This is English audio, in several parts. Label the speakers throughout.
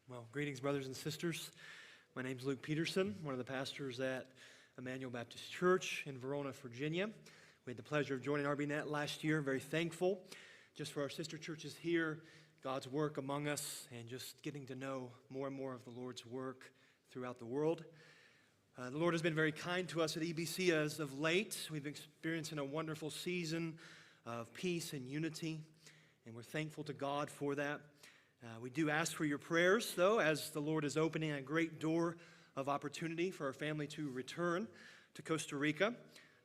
Speaker 1: Well, greetings, brothers and sisters. My name's Luke Peterson, one of the pastors at Emmanuel Baptist Church in Verona, Virginia. We had the pleasure of joining RBNet last year. Very thankful just for our sister churches here, God's work among us, and just getting to know more and more of the Lord's work throughout the world. The Lord has been very kind to us at EBC as of late. We've been experiencing a wonderful season of peace and unity, and we're thankful to God for that. We do ask for your prayers, though, as the Lord is opening a great door of opportunity for our family to return to Costa Rica.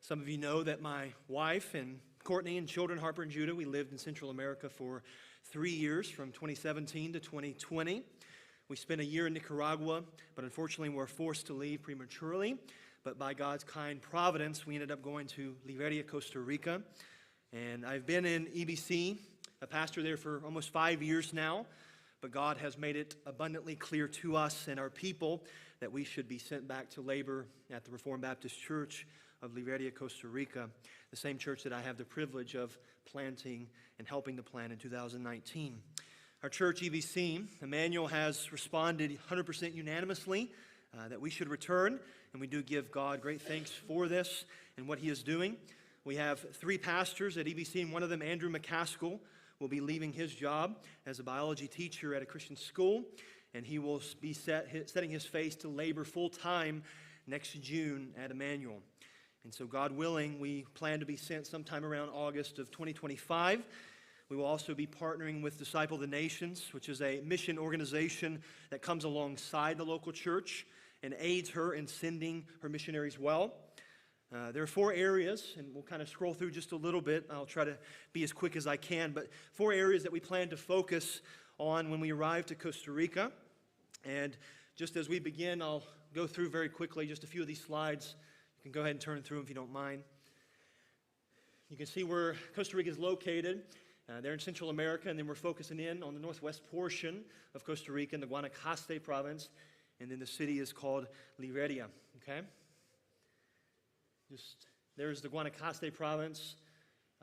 Speaker 1: Some of you know that my wife and Courtney and children, Harper and Judah, we lived in Central America for 3 years, from 2017 to 2020. We spent a year in Nicaragua, but unfortunately were forced to leave prematurely. But by God's kind providence, we ended up going to Liberia, Costa Rica. And I've been in EBC, a pastor there for almost 5 years now. But God has made it abundantly clear to us and our people that we should be sent back to labor at the Reformed Baptist Church of Liberia, Costa Rica, the same church that I have the privilege of planting and helping to plant in 2019. Our church, EBC, Emmanuel, has responded 100% unanimously that we should return, and we do give God great thanks for this and what He is doing. We have 3 pastors at EBC, and one of them, Andrew McCaskill, will be leaving his job as a biology teacher at a Christian school, and he will be setting his face to labor full-time next June at Emmanuel. And so, God willing, we plan to be sent sometime around August of 2025. We will also be partnering with Disciple of the Nations, which is a mission organization that comes alongside the local church and aids her in sending her missionaries well. There are 4 areas, and we'll kind of scroll through just a little bit. I'll try to be as quick as I can, but 4 areas that we plan to focus on when we arrive to Costa Rica. And just as we begin, I'll go through very quickly just a few of these slides. You can go ahead and turn through them if you don't mind. You can see where Costa Rica is located. They're in Central America, and then we're focusing in on the northwest portion of Costa Rica in the Guanacaste province, and then the city is called Liberia, okay? There's the Guanacaste province.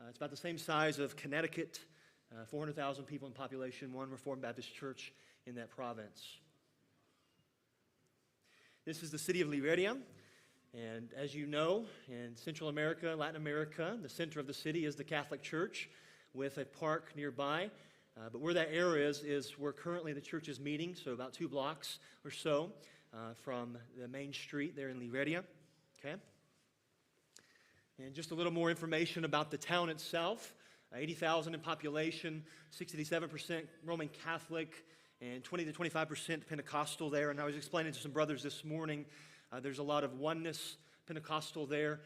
Speaker 1: It's about the same size of Connecticut, 400,000 people in population, one Reformed Baptist Church in that province. This is the city of Liberia, and as you know, in Central America, Latin America, the center of the city is the Catholic Church with a park nearby. But where that area is where currently the church is meeting, so about 2 blocks or so from the main street there in Liberia, okay? And just a little more information about the town itself. 80,000 in population, 67% Roman Catholic, and 20 to 25% Pentecostal there. And I was explaining to some brothers this morning, there's a lot of oneness Pentecostal there,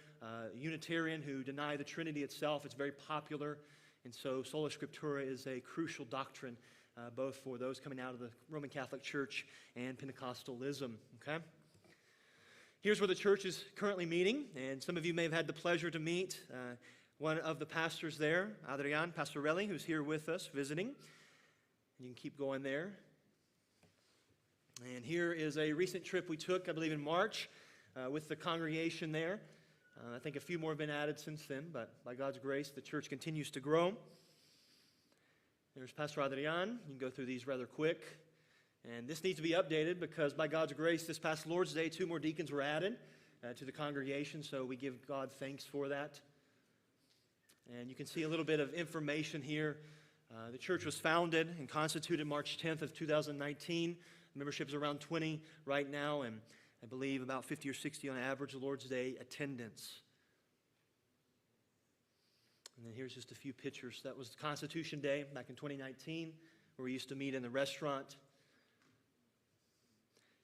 Speaker 1: Unitarian who deny the Trinity itself. It's very popular. And so Sola Scriptura is a crucial doctrine, both for those coming out of the Roman Catholic Church and Pentecostalism, okay? Here's where the church is currently meeting, and some of you may have had the pleasure to meet one of the pastors there, Adrian Pastorelli, who's here with us visiting. You can keep going there. And here is a recent trip we took, I believe in March, with the congregation there. I think a few more have been added since then, but by God's grace, the church continues to grow. There's Pastor Adrian. You can go through these rather quick. And this needs to be updated because by God's grace, this past Lord's Day, 2 more deacons were added to the congregation, so we give God thanks for that. And you can see a little bit of information here. The church was founded and constituted March 10th of 2019. Membership is around 20 right now, and I believe about 50 or 60 on average Lord's Day attendance. And then here's just a few pictures. That was Constitution Day back in 2019, where we used to meet in the restaurant.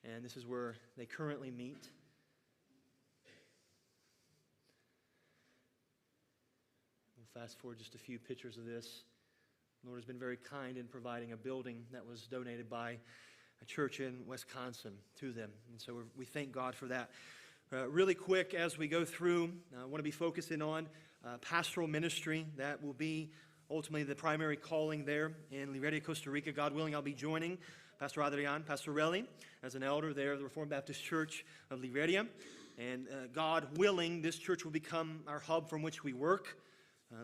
Speaker 1: And this is where they currently meet. We'll fast forward just a few pictures of this. The Lord has been very kind in providing a building that was donated by a church in Wisconsin to them. And so we thank God for that. Really quick, as we go through, I want to be focusing on pastoral ministry. That will be ultimately the primary calling there in Liberia, Costa Rica. God willing, I'll be joining Pastor Adrian Pastorelli as an elder there of the Reformed Baptist Church of Liberia. And God willing, this church will become our hub from which we work.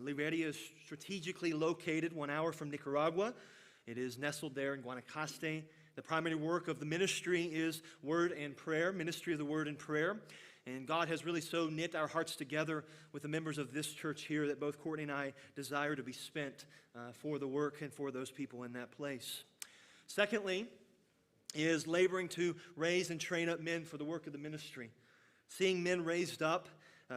Speaker 1: Liberia is strategically located 1 hour from Nicaragua. It is nestled there in Guanacaste, The primary work of the ministry is word and prayer, ministry of the word and prayer. And God has really so knit our hearts together with the members of this church here that both Courtney and I desire to be spent for the work and for those people in that place. Secondly, is laboring to raise and train up men for the work of the ministry. Seeing men raised up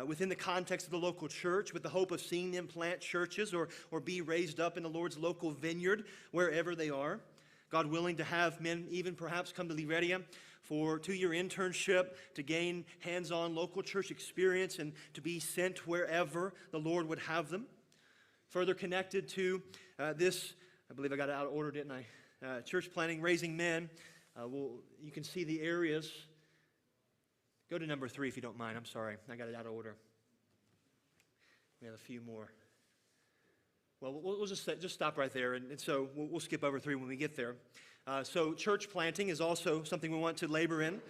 Speaker 1: within the context of the local church with the hope of seeing them plant churches or be raised up in the Lord's local vineyard wherever they are. God willing to have men even perhaps come to Liveria for 2-year internship to gain hands-on local church experience and to be sent wherever the Lord would have them. Further connected to this, I believe I got it out of order, didn't I? Church planting, raising men. You can see the areas. Go to number 3 if you don't mind. I'm sorry. I got it out of order. We have a few more. Well, we'll just stop right there. And so we'll skip over 3 when we get there. So church planting is also something we want to labor in.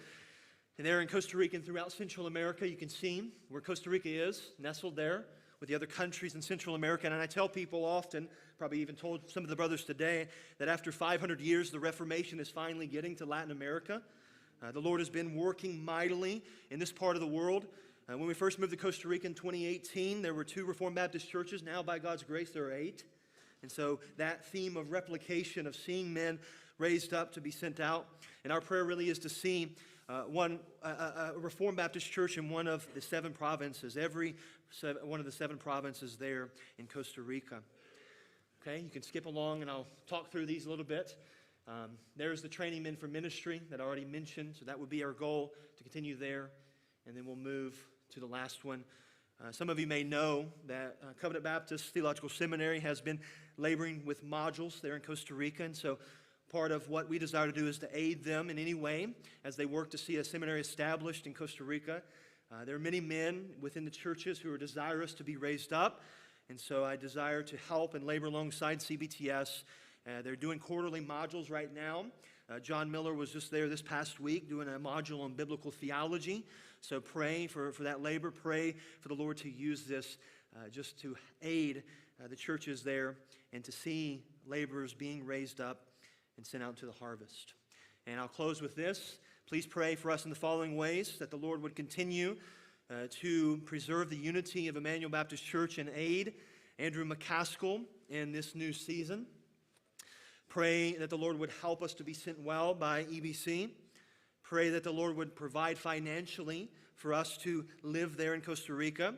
Speaker 1: And there in Costa Rica and throughout Central America, you can see where Costa Rica is, nestled there with the other countries in Central America. And I tell people often, probably even told some of the brothers today, that after 500 years, the Reformation is finally getting to Latin America. The Lord has been working mightily in this part of the world. When we first moved to Costa Rica in 2018, there were 2 Reformed Baptist churches. Now, by God's grace, there are 8. And so that theme of replication, of seeing men raised up to be sent out. And our prayer really is to see a Reformed Baptist church in one of the 7 provinces, one of the 7 provinces there in Costa Rica. Okay, you can skip along and I'll talk through these a little bit. There's the training men for ministry that I already mentioned. So that would be our goal, to continue there. And then we'll move to the last one. Some of you may know that Covenant Baptist Theological Seminary has been laboring with modules there in Costa Rica. And so part of what we desire to do is to aid them in any way as they work to see a seminary established in Costa Rica. There are many men within the churches who are desirous to be raised up. And so I desire to help and labor alongside CBTS. They're doing quarterly modules right now. John Miller was just there this past week doing a module on biblical theology. So pray for that labor. Pray for the Lord to use this just to aid the churches there and to see laborers being raised up and sent out to the harvest. And I'll close with this. Please pray for us in the following ways, that the Lord would continue to preserve the unity of Emmanuel Baptist Church and aid Andrew McCaskill in this new season. Pray that the Lord would help us to be sent well by EBC. Pray that the Lord would provide financially for us to live there in Costa Rica.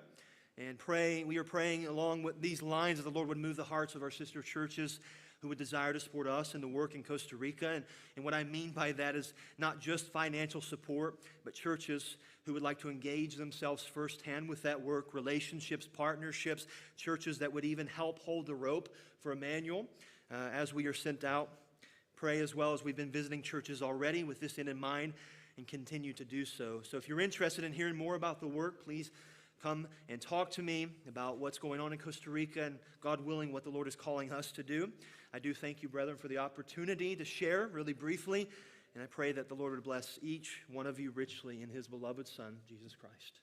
Speaker 1: And we are praying along with these lines that the Lord would move the hearts of our sister churches who would desire to support us in the work in Costa Rica. And what I mean by that is not just financial support, but churches who would like to engage themselves firsthand with that work, relationships, partnerships, churches that would even help hold the rope for Emmanuel as we are sent out. Pray as well as we've been visiting churches already with this in mind and continue to do so. So if you're interested in hearing more about the work, please come and talk to me about what's going on in Costa Rica and, God willing, what the Lord is calling us to do. I do thank you, brethren, for the opportunity to share really briefly, and I pray that the Lord would bless each one of you richly in His beloved Son, Jesus Christ.